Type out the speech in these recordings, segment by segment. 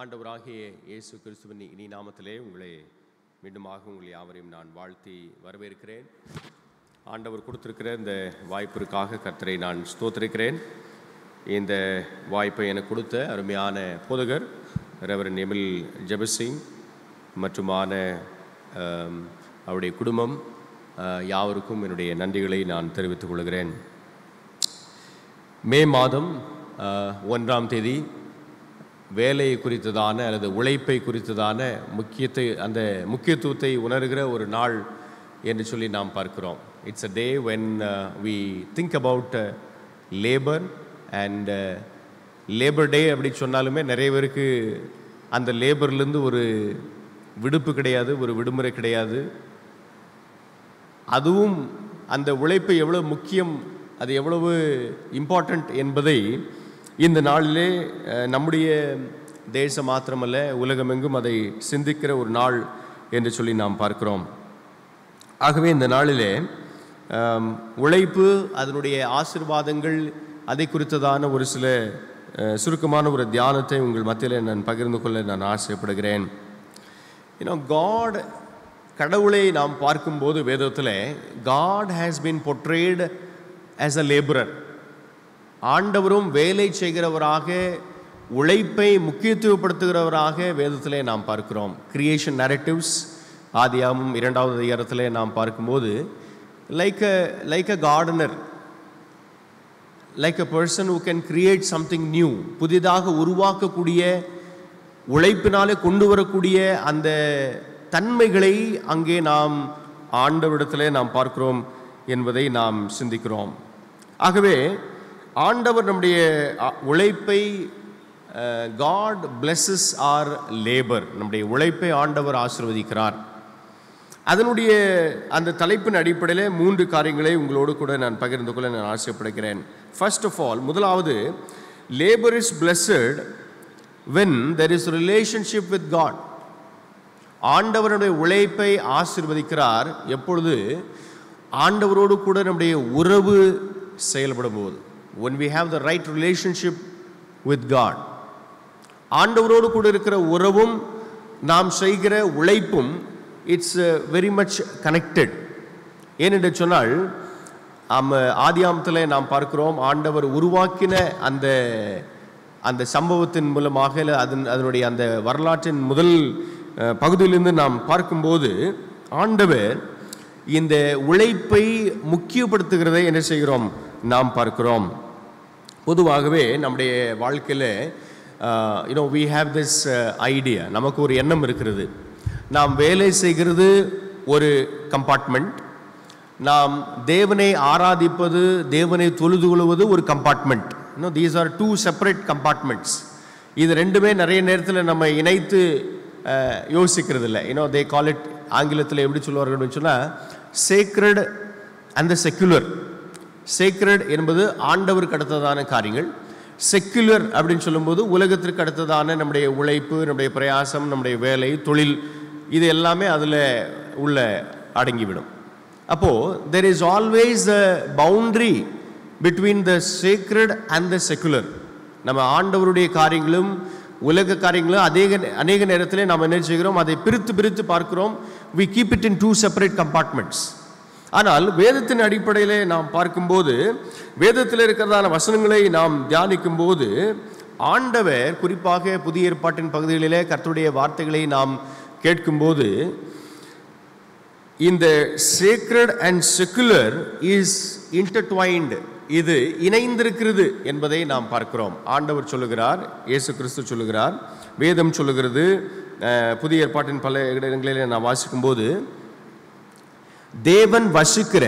ஆண்டவராகிய இயேசு கிறிஸ்துவின் இனி நாமத்திலே உங்களை உங்கள் யாவரையும் நான் வாழ்த்தி வரவேற்கிறேன். ஆண்டவர் கொடுத்திருக்கிற இந்த வாய்ப்பிற்காக கர்த்தரை நான் ஸ்தோத்திரிக்கிறேன். இந்த வாய்ப்பை எனக்கு கொடுத்த அருமையான போதகர் ரெவரண்ட் எமில் ஜெபசிங் மற்றுமான அவருடைய குடும்பம் யாவருக்கும் என்னுடைய நன்றிகளை நான் தெரிவித்துக் கொள்கிறேன். மே மாதம் 1ஆம் தேதி வேலை குறித்ததான அல்லது உழைப்பை குறித்ததான முக்கியத்துவத்தை உணர்கிற ஒரு நாள் என்று சொல்லி நாம் பார்க்கிறோம். It's a day when we think about labour and labour day அப்படி சொன்னாலுமே நிறைய பேருக்கு அந்த லேபர்லேருந்து ஒரு விடுப்பு கிடையாது, ஒரு விடுமுறை கிடையாது. அதுவும் அந்த உழைப்பு எவ்வளோ முக்கியம், அது எவ்வளவு இம்பார்ட்டண்ட் என்பதை இந்த நாளிலே நம்முடைய தேசம் மாத்திரமல்ல உலகமெங்கும் அதை சிந்திக்கிற ஒரு நாள் என்று சொல்லி நாம் பார்க்கிறோம். ஆகவே இந்த நாளிலே உழைப்பு, அதனுடைய ஆசீர்வாதங்கள், அதை குறித்ததான ஒரு சில சுருக்கமான ஒரு தியானத்தை உங்கள் மத்தியில் நான் பகிர்ந்து கொள்ள நான் ஆசைப்படுகிறேன். கடவுளை நாம் பார்க்கும்போது வேதத்தில் God has been portrayed as a laborer. ஆண்டவரும் வேலை செய்கிறவராக, உழைப்பை முக்கியத்துவப்படுத்துகிறவராக வேதத்திலே நாம் பார்க்கிறோம். கிரியேஷன் நரேட்டிவ்ஸ் ஆதியாகமம் 2வது அதிகாரத்திலே நாம் பார்க்கும்போது like a gardener, like a person who can create something new, புதிதாக உருவாக்கக்கூடிய, உழைப்பினாலே கொண்டு வரக்கூடிய அந்த தன்மைகளை அங்கே நாம் ஆண்டவரிடத்திலே நாம் பார்க்கிறோம் என்பதை நாம் சிந்திக்கிறோம். ஆகவே ஆண்டவர் நம்முடைய உழைப்பை God blesses our labor, நம்முடைய உழைப்பை ஆண்டவர் ஆசீர்வதிக்கிறார். அதனுடைய அந்த தலைப்பின் அடிப்படையில் 3 காரியங்களை உங்களோடு கூட நான் பகிர்ந்து கொள்ள நான் ஆசைப்படுகிறேன். ஃபர்ஸ்ட் ஆஃப் ஆல், முதலாவது, labor is blessed when there is relationship with God. ஆண்டவருடைய உழைப்பை ஆசீர்வதிக்கிறார் எப்பொழுது ஆண்டவரோடு கூட நம்முடைய உறவு செயல்படும் போது. When we have the right relationship with God, ஆண்டவரோடு கூட இருக்கிற உறவும் நாம் செய்கிற உழைப்பும் இட்ஸ் வெரி மச் கனெக்டட். ஏனென்று சொன்னால் ஆதியாகமத்தில் நாம் பார்க்கிறோம், ஆண்டவர் உருவாக்கின அந்த சம்பவத்தின் மூலமாக அதனுடைய அந்த வரலாற்றின் முதல் பகுதியிலிருந்து நாம் பார்க்கும்போது ஆண்டவர் இந்த உழைப்பை முக்கியப்படுத்துகிறதை என்ன செய்கிறோம் நாம் பார்க்கிறோம். பொதுவாகவே நம்முடைய வாழ்க்கையில் we have this idea, நமக்கு ஒரு எண்ணம் இருக்கிறது. நாம் வேலை செய்கிறது ஒரு கம்பார்ட்மெண்ட், நாம் தேவனை ஆராதிப்பது, தேவனை தொழுது கொள்வது ஒரு compartment. these are 2 separate compartments. இது ரெண்டுமே நிறைய நேரத்தில் நம்ம இணைத்து யோசிக்கிறது இல்லை. they call it, ஆங்கிலத்தில் எப்படி சொல்லுவார்கள் சொன்னால் sacred and the secular. Sacred என்பது ஆண்டவருக்கு அடுத்ததான காரியங்கள், செக்குலர் அப்படின்னு சொல்லும்போது உலகத்திற்கு அடுத்ததான நம்முடைய உழைப்பு, நம்முடைய பிரயாசம், நம்முடைய வேலை, தொழில், இது எல்லாமே அதில் உள்ள அடங்கிவிடும். அப்போது there is always a boundary between the sacred and the secular. நம்ம ஆண்டவருடைய காரியங்களும் உலக காரியங்களும் அநேக நேரத்தில் நாம் என்ன செய்கிறோம், அதை பிரித்து பார்க்கிறோம். we keep it in 2 separate compartments. ஆனால் வேதத்தின் அடிப்படையில் நாம் பார்க்கும்போது, வேதத்தில் இருக்கிறதான வசனங்களை நாம் தியானிக்கும் போது ஆண்டவர் குறிப்பாக புதிய ஏற்பாட்டின் பகுதிகளிலே கர்த்தருடைய வார்த்தைகளை நாம் கேட்கும்போது இந்த sacred and secular is intertwined, இது இணைந்திருக்கிறது என்பதை நாம் பார்க்கிறோம். ஆண்டவர் சொல்லுகிறார், இயேசு கிறிஸ்து சொல்லுகிறார், வேதம் சொல்லுகிறது. புதிய ஏற்பாட்டின் பல இடங்களில் நாம் வாசிக்கும்போது தேவன் வசிக்கிற,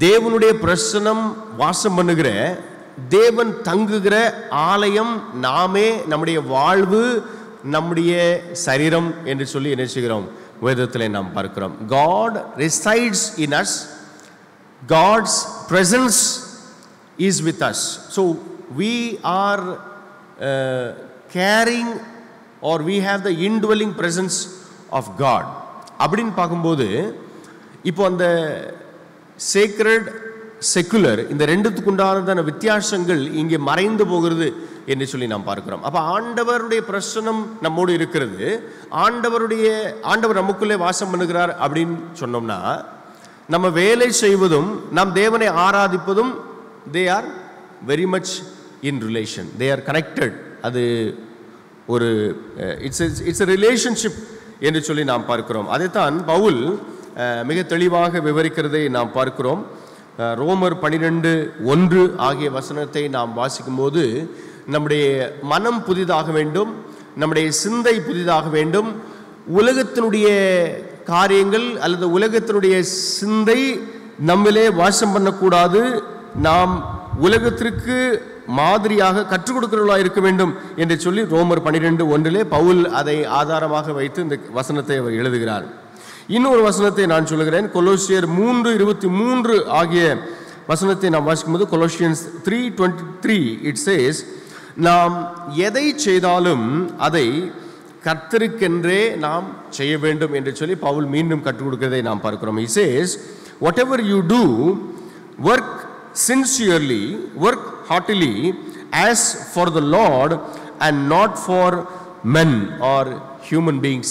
தேவனுடைய பிரசன்னம் வாசம் பண்ணுகிற, தேவன் தங்குகிற ஆலயம் நாமே, நம்முடைய வாழ்வு, நம்முடைய சரீரம் என்று சொல்லி என்ன செய்கிறோம் வேதத்தில் நாம் பார்க்கிறோம். God resides in us, God's presence is with us. So we are carrying or we have the indwelling presence of God. அப்படின்னு பார்க்கும்போது இப்போ அந்த சேக்ரட், செக்குலர், இந்த ரெண்டுத்துக்கு உண்டான வித்தியாசங்கள் இங்கே மறைந்து போகிறது என்று சொல்லி நாம் பார்க்கிறோம். அப்போ ஆண்டவருடைய பிரசன்னம் நம்மோடு இருக்கிறது. ஆண்டவர் நமக்குள்ளே வாசம் பண்ணுகிறார் அப்படின்னு சொன்னோம்னா, நம்ம வேலை செய்வதும் நாம் தேவனை ஆராதிப்பதும் they are very much in relation, they are connected. அது ஒரு இட்ஸ் a relationship என்று சொல்லி நாம் பார்க்கிறோம். அதைத்தான் பவுல் மிக தெளிவாக விவரிக்கிறதை நாம் பார்க்கிறோம். ரோமர் 12:1 ஆகிய வசனத்தை நாம் வாசிக்கும் போது, நம்முடைய மனம் புதிதாக வேண்டும், நம்முடைய சிந்தை புதிதாக வேண்டும், உலகத்தினுடைய காரியங்கள் அல்லது உலகத்தினுடைய சிந்தை நம்மிலே வாசம் பண்ணக்கூடாது, நாம் உலகத்திற்கு மாதிரியாக கற்றுக் கொடுக்கிறவர்களாக இருக்க வேண்டும் என்று சொல்லி ரோமர் 12:1 பவுல் அதை ஆதாரமாக வைத்து இந்த வசனத்தை அவர் எழுதுகிறார். இன்னொரு வசனத்தை நான் சொல்லுகிறேன். கொலோசியர் 3:23 ஆகிய வசனத்தை நாம் வாசிக்கும்போது, கொலோசியன்ஸ் 3:23 இட் சேஸ், நாம் எதை செய்தாலும் அதை கர்த்தருக்கென்றே நாம் செய்ய வேண்டும் என்று சொல்லி பவுல் மீண்டும் கற்றுக் கொடுக்கிறதை நாம் பார்க்கிறோம். He says, whatever you do, work sincerely, work heartily as for the Lord and not for men or human beings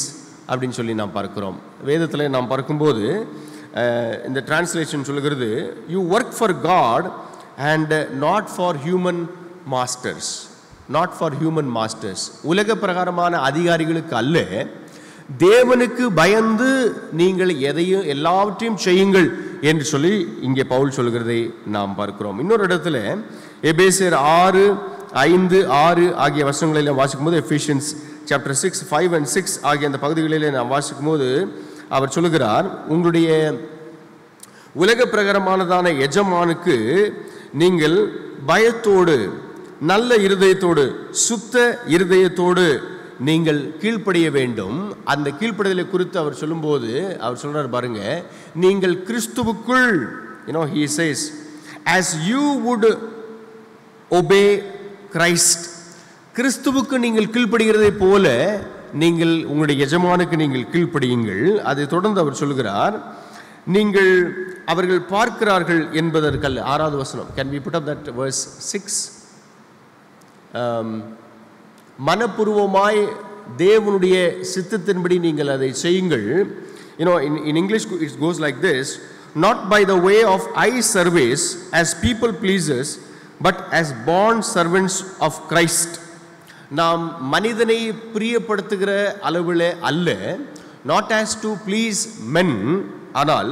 அப்படின்னு சொல்லி நாம் பார்க்கிறோம். வேதத்தில் நாம் பார்க்கும்போது இந்த டிரான்ஸ்லேஷன் சொல்லுகிறது, you work for God and not for human masters. Not for human masters, உலக பிரகாரமான அதிகாரிகளுக்கு அல்ல, தேவனுக்கு பயந்து நீங்கள் எதையும் எல்லாவற்றையும் செய்யுங்கள் என்று சொல்லி இங்கே பவுல் சொல்கிறதை நாம் பார்க்கிறோம். இன்னொரு இடத்துல எபேசியர் 6:5-6 ஆகிய வசனங்களில் வாசிக்கும்போது, எஃபிஷியன்ஸ் சாப்டர் 6:5 and 6 ஆகிய அந்த பகுதிகளிலே நாம் வாசிக்கும் போது அவர் சொல்லுகிறார், உங்களுடைய உலக பிரகாரமானதான எஜமானுக்கு நீங்கள் பயத்தோடு, நல்ல இருதயத்தோடு, சுத்த இருதயத்தோடு நீங்கள் கீழ்ப்படிய வேண்டும். அந்த கீழ்ப்படிதலை குறித்து அவர் சொல்லும்போது அவர் சொல்றார் பாருங்க, நீங்கள் கிறிஸ்துவுக்குள், he says, as you would obey Christ, கிறிஸ்துவுக்கு நீங்கள் கீழ்ப்படுகிறதை போல நீங்கள் உங்களுடைய எஜமானுக்கு நீங்கள் கீழ்ப்படியுங்கள். அதை தொடர்ந்து அவர் சொல்கிறார், நீங்கள் அவர்கள் பார்க்கிறார்கள் என்பதற்கல்ல. 6வது வசனம், can we put up that verse 6? மனப்பூர்வமாய் தேவனுடைய சித்தத்தின்படி நீங்கள் அதை செய்யுங்கள். In English it goes like this, not by the way of eye service as people pleasers, but as bond servants of Christ. நாம் மனிதனை பிரியப்படுத்துகிற அளவில் அல்ல, not as to please men, ஆனால்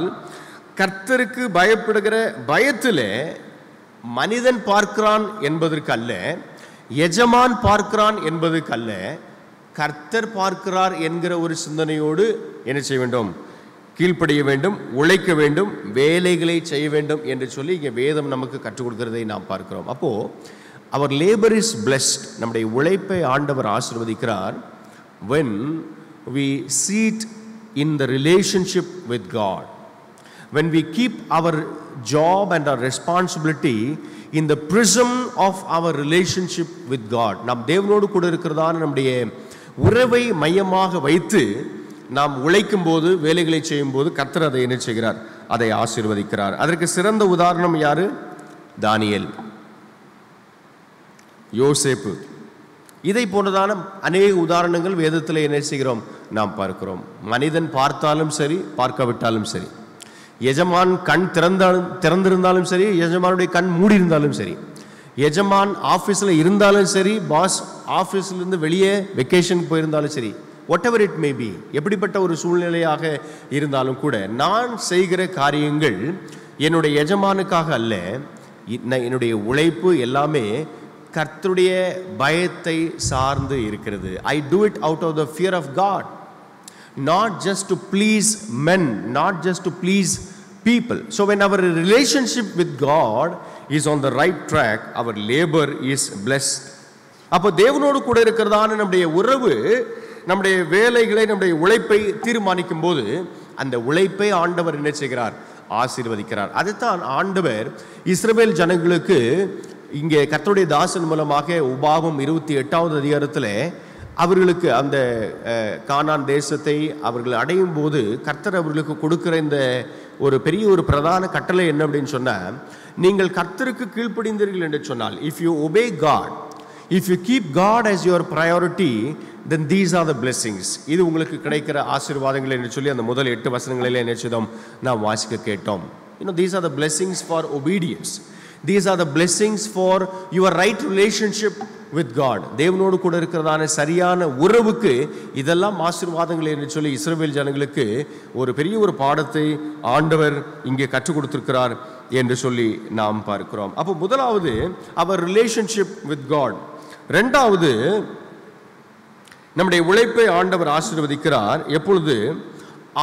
கர்த்தருக்கு பயப்படுகிற பயத்தில் மனிதன் பார்க்கிறான் என்பதற்கு அல்ல, எஜமான் பார்க்கிறான் என்பதற்கு அல்ல, கர்த்தர் பார்க்கிறார் என்கிற ஒரு சிந்தனையோடு என்ன செய்ய வேண்டும்? கீழ்ப்படிய வேண்டும், உழைக்க வேண்டும், வேலைகளை செய்ய வேண்டும் என்று சொல்லி இங்கே வேதம் நமக்கு கற்றுக் கொடுக்கிறதை நாம் பார்க்கிறோம். அப்போ அவர் லேபர் இஸ் பிளெஸ்ட், நம்முடைய உழைப்பை ஆண்டவர் ஆசீர்வதிக்கிறார். when we see it in the relationship with God, when we keep our job and our responsibility in the prism of our relationship with God, நாம் தேவனோடு கூட இருக்கிறதான நம்முடைய உறவை மையமாக வைத்து நாம் உழைக்கும் போது, வேலைகளை செய்யும் போது கர்த்தர் அதை என்ன செய்கிறார்? அதை ஆசீர்வதிக்கிறார். அதற்கு சிறந்த உதாரணம் யாரு? தானியேல், யோசேப்பு. இதை போன்றதான அநேக உதாரணங்கள் வேதத்தில் என்ன செய்கிறோம்? நாம் பார்க்கிறோம். மனிதன் பார்த்தாலும் சரி, பார்க்காவிட்டாலும் சரி, எஜமான் கண் திறந்திருந்தாலும் சரி, எஜமானுடைய கண் மூடி இருந்தாலும் சரி, எஜமான் ஆஃபீஸில் இருந்தாலும் சரி, பாஸ் ஆஃபீஸிலிருந்து வெளியே வெக்கேஷன் போயிருந்தாலும் சரி, what ever it may be, எப்படிப்பட்ட ஒரு சூழ்நிலையாக இருந்தாலும் கூட, நான் செய்கிற காரியங்கள் என்னுடைய எஜமானுக்காக அல்ல, என்னுடைய உழைப்பு எல்லாமே கர்த்தருடைய பயத்தை சார்ந்து இருக்கிறது. I do it out of the fear of God, not just to please men, not just to please people. So when our relationship with God is on the right track, our labor is blessed. அப்போ தேவனோடு கூட இருக்கிறதான நம்முடைய உறவு, நம்முடைய வேலைகளை, நம்முடைய உழைப்பை தீர்மானிக்கும் போது அந்த உழைப்பை ஆண்டவர் என்ன செய்கிறார்? ஆசீர்வதிக்கிறார். அதைத்தான் ஆண்டவர் இஸ்ரவேல் ஜனங்களுக்கு இங்கே கர்த்தருடைய தாசன் மூலமாக உபாகமம் 28வது அதிகாரத்தில் அவர்களுக்கு அந்த கானான் தேசத்தை அவர்கள் அடையும் போது கர்த்தர் அவர்களுக்கு கொடுக்கிற இந்த ஒரு பெரிய ஒரு பிரதான கட்டளை என்ன அப்படின்னு சொன்னால், நீங்கள் கர்த்தருக்கு கீழ்ப்படிந்தீர்கள் என்று சொன்னால், if you obey God, If you keep God as your priority, then these are the blessings. இது உங்களுக்கு கிடைக்கிற ஆசீர்வாதங்கள் என்று சொல்லி அந்த முதல் 8 வசனங்களிலே நிச்சயம் நாம் வாசிக்க கேட்டோம். These are the blessings for obedience. These are the blessings for your right relationship with God. தேவனோடு கூட இருக்கிறதான சரியான உறவுக்கு இதெல்லாம் ஆசீர்வாதங்கள் என்று சொல்லி இஸ்ரவேல் ஜனங்களுக்கு ஒரு பெரிய ஒரு பாடத்தை ஆண்டவர் இங்கே கற்றுக் கொடுத்திருக்கிறார் என்று சொல்லி நாம் பார்க்கிறோம். அப்போ முதலாவது our relationship with God. இரண்டாவது நம்முடைய உழைப்பை ஆண்டவர் ஆசீர்வதிக்கிறார். எப்பொழுது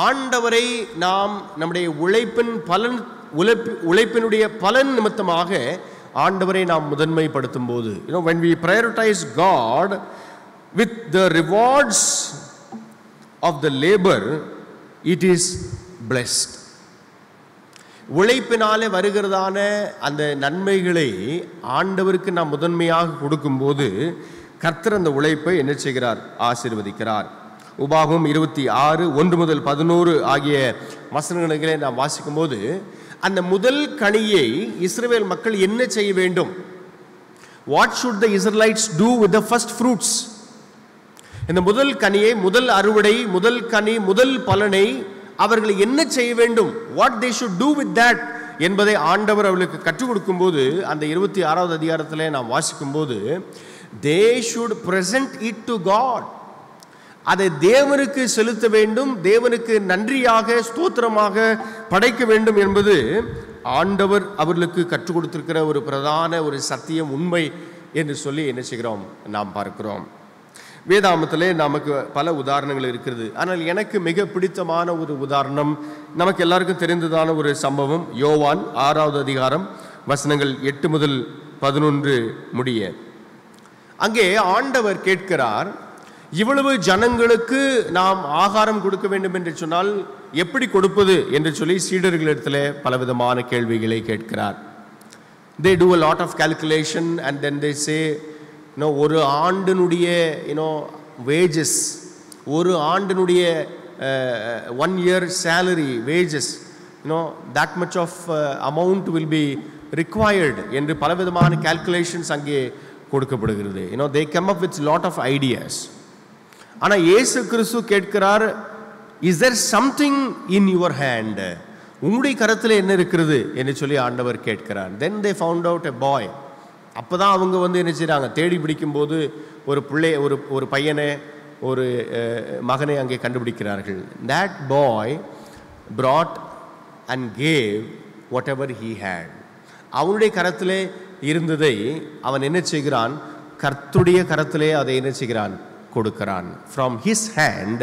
ஆண்டவரை நாம் நம்முடைய உழைப்பினுடைய பலன் நிமித்தமாக ஆண்டவரை நாம் முதன்மைப்படுத்தும் போது, when we prioritize God with the rewards of the labor, it is blessed. உழைப்பினாலே வருகிறதான அந்த நன்மைகளை ஆண்டவருக்கு நாம் முதன்மையாக கொடுக்கும்போது கர்த்தர் அந்த உழைப்பை என்ன செய்கிறார்? ஆசீர்வதிக்கிறார். உபாகமம் 26:1-11 ஆகிய வசனங்களை நாம் வாசிக்கும் போது அந்த முதல் கனியை இஸ்ரவேல் மக்கள் என்ன செய்ய வேண்டும்? What should the Israelites do with the first fruits? இந்த முதல் கனியை, முதல் அறுவடை, முதல் கனி, முதல் பலனை அவர்கள் என்ன செய்ய வேண்டும்? What they should do with that என்பதை ஆண்டவர் அவர்களுக்கு கற்றுக் கொடுக்கும் போது அந்த 26வது அதிகாரத்திலே நாம் வாசிக்கும் போது they should present it to God. அதை தேவனுக்கு செலுத்த வேண்டும், தேவனுக்கு நன்றியாக ஸ்தோத்திரமாக படைக்க வேண்டும் என்பது ஆண்டவர் அவர்களுக்கு கற்றுக் கொடுத்திருக்கிற ஒரு பிரதான ஒரு சத்தியம், உண்மை என்று சொல்லி என்ன செய்கிறோம்? நாம் பார்க்கிறோம். வேதாமத்திலே நமக்கு பல உதாரணங்கள் இருக்கிறது. ஆனால் எனக்கு மிக பிடித்தமான ஒரு உதாரணம், நமக்கு எல்லாருக்கும் தெரிந்ததான ஒரு சம்பவம், யோவான் 6வது அதிகாரம் வசனங்கள் 8-11 முடிய. அங்கே ஆண்டவர் கேட்கிறார், இவ்வளவு ஜனங்களுக்கு நாம் ஆகாரம் கொடுக்க வேண்டும் என்று சொன்னால் எப்படி கொடுப்பது என்று சொல்லி சீடர்களிடத்தில் பலவிதமான கேள்விகளை கேட்கிறார். They do a lot of calculation and then they say, ஒரு ஆண்டினுடைய wages, ஒரு ஆண்டினுடைய 1 year salary wages, that much of amount will be required என்று பலவிதமான calculations அங்கே கொடுக்கப்படுகிறது. They come up with lot of ideas. ஆனால் இயேசு கிறிஸ்து கேட்கிறார், is there something in your hand? உங்களுடைய கரத்தில் என்ன இருக்கிறது என்று சொல்லி ஆண்டவர் கேட்கிறார். Then they found out a boy. அப்போ தான் அவங்க என்ன செய்கிறாங்க? தேடி பிடிக்கும்போது ஒரு பிள்ளை, ஒரு பையனை, ஒரு மகனை அங்கே கண்டுபிடிக்கிறார்கள். that boy brought and gave whatever he had. அவனுடைய கரத்திலே இருந்ததை அவன் என்ன செய்கிறான்? கர்த்தருடைய கரத்திலே அதை என்ன செய்கிறான்? கொடுக்கிறான். From his hand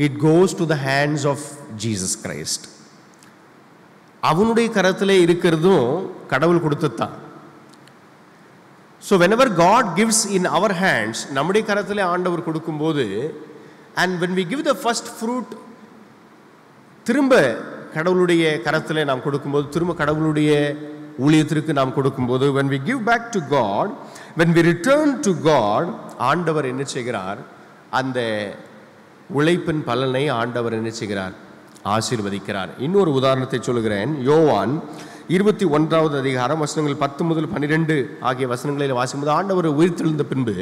it goes to the hands of Jesus Christ. அவனுடைய கரத்திலே இருக்கிறதும் கடவுள் கொடுத்துத்தான். So whenever God gives in our hands, நம்முடைய கரத்திலே ஆண்டவர் கொடுக்கும்போது, and when we give the first fruit, திரும்ப கடவுளுடைய கரத்திலே நாம் கொடுக்கும்போது, திரும்ப கடவுளுடைய ஊழியத்திற்கு நாம் கொடுக்கும்போது, when we give back to God, when we return to God, ஆண்டவர் என்ன செய்கிறார்? அந்த உழைப்பின் பலனை ஆண்டவர் என்ன செய்கிறார்? ஆசீர்வதிக்கிறார். இன்னொரு உதாரணத்தை சொல்கிறேன். யோவான் 21வது அதிகாரம் வசனங்கள் 10-12 ஆகிய வசனங்களில் வாசிக்கும்போது, ஆண்டவர் உயிர்த்தெழுந்த பின்பு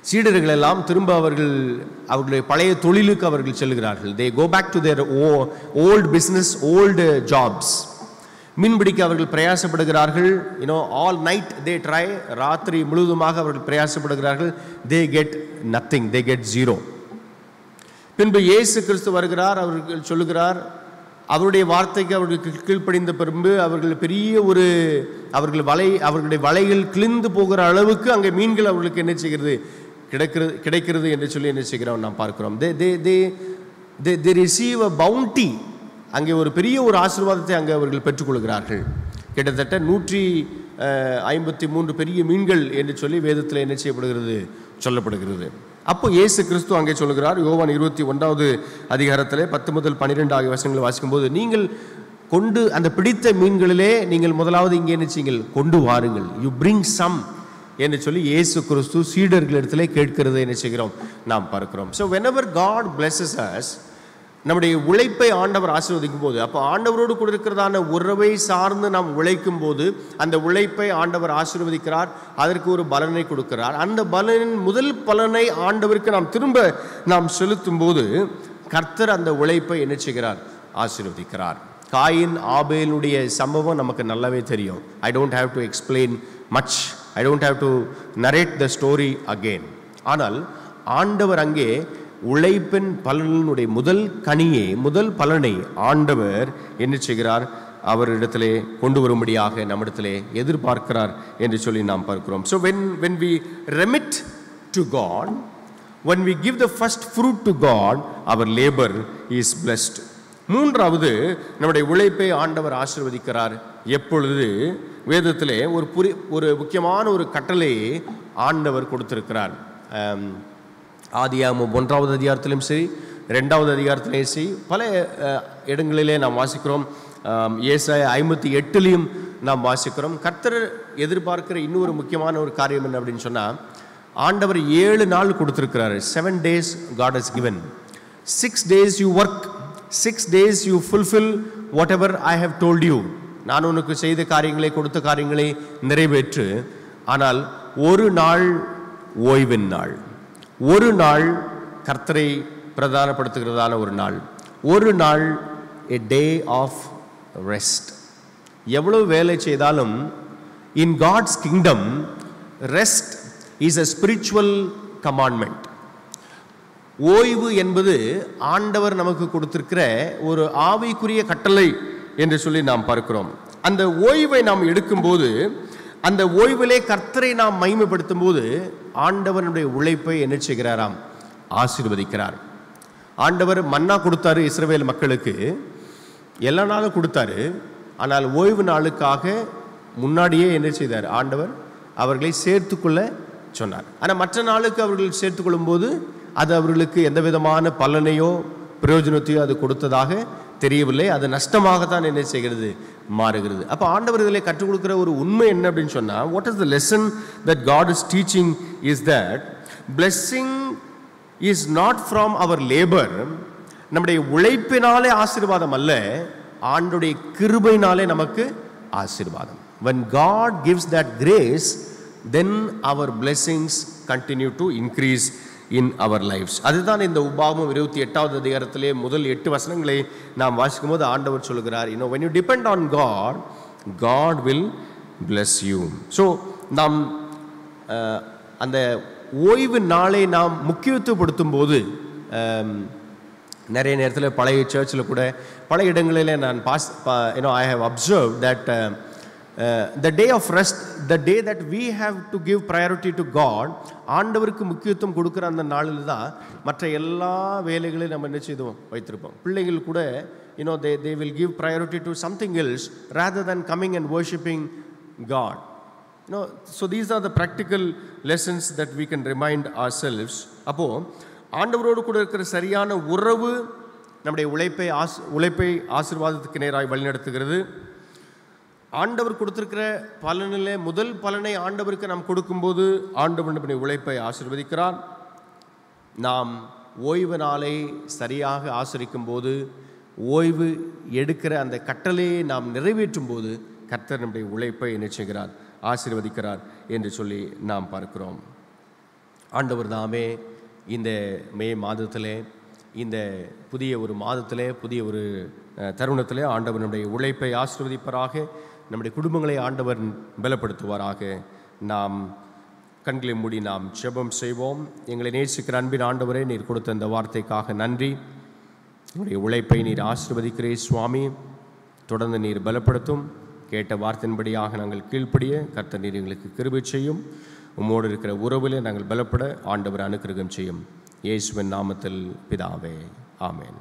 சீடர்கள் எல்லாம் திரும்ப அவர்களுடைய பழைய தொழிலுக்கு அவர்கள் செல்கிறார்கள். they go back to their old business, old jobs. மீன்பிடிக்க அவர்கள் பிரயாசப்படுகிறார்கள். all night they try. ராத்திரி முழுவதுமாக அவர்கள் பிரயாசப்படுகிறார்கள். they get nothing, they get zero. பின்பு இயேசு கிறிஸ்து வருகிறார். அவர்கள் சொல்லுகிறார், அவருடைய வார்த்தைக்கு அவர்களுக்கு கீழ்ப்படிந்த பின்பு அவர்கள் பெரிய ஒரு அவர்களுடைய வலைகள் கிழிந்து போகிற அளவுக்கு அங்கே மீன்கள் அவர்களுக்கு என்ன செய்கிறது? கிடைக்கிறது என்று சொல்லி என்ன செய்கிறோம்? நாம் பார்க்கிறோம். they receive a bounty. அங்கே ஒரு பெரிய ஒரு ஆசீர்வாதத்தை அங்கே அவர்கள் பெற்றுக்கொள்கிறார்கள். கிட்டத்தட்ட 153 பெரிய மீன்கள் என்று சொல்லி வேதத்தில் என்ன செய்யப்படுகிறது? சொல்லப்படுகிறது. அப்போ இயேசு கிறிஸ்து அங்கே சொல்கிறார், யோவான் 21வது அதிகாரத்திலே 10-12 ஆகிய வசனங்களை வாசிக்கும்போது, நீங்கள் கொண்டு அந்த பிடித்த மீன்களிலே நீங்கள் முதலாவது இங்கே என்ன செய்யுங்கள்? கொண்டு வாருங்கள். யூ பிரிங் சம் என்று சொல்லி இயேசு கிறிஸ்து சீடர்களிடத்திலே கேட்கிறதை என்ன செய்கிறோம்? நாம் பார்க்கிறோம். So whenever God blesses us, நம்முடைய உழைப்பை ஆண்டவர் ஆசீர்வதிக்கும் போது, அப்போ ஆண்டவரோடு கூட இருக்கிறதான உறவை சார்ந்து நாம் உழைக்கும் போது அந்த உழைப்பை ஆண்டவர் ஆசீர்வதிக்கிறார், அதற்கு ஒரு பலனை கொடுக்கிறார். அந்த பலனின் முதல் பலனை ஆண்டவருக்கு நாம் திரும்ப செலுத்தும் போது கர்த்தர் அந்த உழைப்பை என்ன செய்கிறார்? ஆசீர்வதிக்கிறார். காயின் ஆபேலுடைய சம்பவம் நமக்கு நல்லாவே தெரியும். I don't have to explain much, I don't have to narrate the story again. ஆனால் ஆண்டவர் அங்கே உழைப்பின் பலனுடைய முதல் கனியை, முதல் பலனை ஆண்டவர் என்ன செய்கிறார்? அவரிடத்திலே கொண்டு வரும்படியாக நம்மிடத்திலே எதிர்பார்க்கிறார் என்று சொல்லி நாம் பார்க்கிறோம். So when we remit to God, when we give the first fruit to God, our labor is blessed. மூன்றாவது, நம்முடைய உழைப்பை ஆண்டவர் ஆசீர்வதிக்கிறார். எப்பொழுது? வேதத்திலே ஒரு முக்கியமான ஒரு கட்டளையை ஆண்டவர் கொடுத்திருக்கிறார். ஆதியாகமம் 1வது அதிகாரத்திலும் சரி, 2வது அதிகாரத்திலையும் சரி, பல இடங்களிலே நாம் வாசிக்கிறோம். ஏசாயா 58லையும் நாம் வாசிக்கிறோம். கர்த்தர் எதிர்பார்க்கிற இன்னொரு முக்கியமான ஒரு காரியம் என்ன அப்படின்னு சொன்னால், ஆண்டவர் 7 நாள் கொடுத்திருக்கிறார். 7 days God has given. 6 days you work, 6 days you fulfill whatever I have told you. நான் உனக்கு செய்த காரியங்களை, கொடுத்த காரியங்களை நிறைவேற்று. ஆனால் ஒரு நாள் ஓய்வின் நாள், ஒரு நாள் கர்த்தரை பிரதானப்படுத்துகிறதான ஒரு நாள், ஒரு நாள் a day of rest. எவ்வளவு வேலை செய்தாலும் in God's kingdom rest is a spiritual commandment. ஓய்வு என்பது ஆண்டவர் நமக்கு கொடுத்திருக்கிற ஒரு ஆவிக்குரிய கட்டளை என்று சொல்லி நாம் பார்க்கிறோம். அந்த ஓய்வை நாம் எடுக்கும்போது, அந்த ஓய்விலே கர்த்தரை நாம் மகிமைப்படுத்தும் போது ஆண்டவனுடைய உழைப்பை என்ன செய்கிறாராம்? ஆசீர்வதிக்கிறார். ஆண்டவர் மன்னா கொடுத்தாரு இஸ்ரவேல் மக்களுக்கு, எல்லா நாளும் கொடுத்தாரு. ஆனால் ஓய்வு நாளுக்காக முன்னாடியே என்ன செய்தார்? ஆண்டவர் அவர்களை சேர்த்துக்கொள்ள சொன்னார். ஆனால் மற்ற நாளுக்கு அவர்கள் சேர்த்துக்கொள்ளும் போது அது அவர்களுக்கு எந்த விதமான பலனையோ பிரயோஜனத்தையோ அது கொடுத்ததாக தெரியவில்லை. அது நஷ்டமாகத்தான் என்ன செய்கிறது? மாறுகிறது. அப்போ ஆண்டவர் இதில் கற்றுக் கொடுக்குற ஒரு உண்மை என்ன அப்படின்னு சொன்னால், what is the lesson that God is teaching is that blessing is not from our labour. நம்முடைய உழைப்பினாலே ஆசீர்வாதம் அல்ல, ஆண்டுடைய கிருபையினாலே நமக்கு ஆசீர்வாதம். when God gives that grace, then our blessings continue to increase in our lives. அதுதான் இந்த உபாகமம் 28வது அதிகாரத்திலே முதல் 8 வசனங்களை நாம் வாசிக்கும் போது ஆண்டவர் சொல்கிறார், when you depend on God, God will bless you. So நாம் அந்த ஓய்வு நாளை நாம் முக்கியத்துவப்படுத்தும் போது, நிறைய நேரத்தில் பழைய சர்ச்சில் கூட பல இடங்களில் நான் I have observed that the day of rest, the day that we have to give priority to God, ஆண்டவருக்கு முக்கியத்துவம் கொடுக்குற அந்த நாளில் தான் மற்ற எல்லா வேலைகளையும் நம்ம என்ன செய்தோம்? வைத்திருப்போம். பிள்ளைகள் கூட they will give priority to something else rather than coming and worshiping God. So these are the practical lessons that we can remind ourselves. அப்போ ஆண்டவரோடு கூட இருக்கிற சரியான உறவு நம்முடைய உழைப்பை ஆசீர்வாதத்துக்கு நேராக வழிநடத்துகிறது. ஆண்டவர் கொடுத்திருக்கிற பலனிலே முதல் பலனை ஆண்டவருக்கு நாம் கொடுக்கும்போது ஆண்டவர் நம்முடைய உழைப்பை ஆசீர்வதிக்கிறார். நாம் ஓய்வு நாளை சரியாக ஆசரிக்கும் போது, ஓய்வு எடுக்கிற அந்த கட்டளையை நாம் நிறைவேற்றும் போது கர்த்தர் நம்முடைய உழைப்பை என்ன செய்கிறார்? ஆசீர்வதிக்கிறார் என்று சொல்லி நாம் பார்க்கிறோம். ஆண்டவர் தாமே இந்த மே மாதத்திலே, இந்த புதிய ஒரு மாதத்திலே, புதிய ஒரு தருணத்திலே ஆண்டவர் நம்முடைய உழைப்பை ஆசீர்வதிப்பராக, நம்முடைய குடும்பங்களை ஆண்டவர் பலப்படுத்துவாராக. நாம் கண்களை மூடி நாம் ஜெபம் செய்வோம். எங்களை நேசிக்கிற அன்பின் ஆண்டவரே, நீர் கொடுத்த இந்த வார்த்தைக்காக நன்றி. உங்களுடைய உழைப்பை நீர் ஆசீர்வதிக்கிறே சுவாமி. தொடர்ந்து நீர் பலப்படுத்தும். கேட்ட வார்த்தையின்படியாக நாங்கள் கீழ்ப்படிய கர்த்தர் நீர் எங்களுக்கு கிருபை செய்யும். உம்மோடு இருக்கிற உறவில் நாங்கள் பலப்பட ஆண்டவர் அனுக்கிரகம் செய்யும். இயேசுவின் நாமத்தில் பிதாவே, ஆமென்.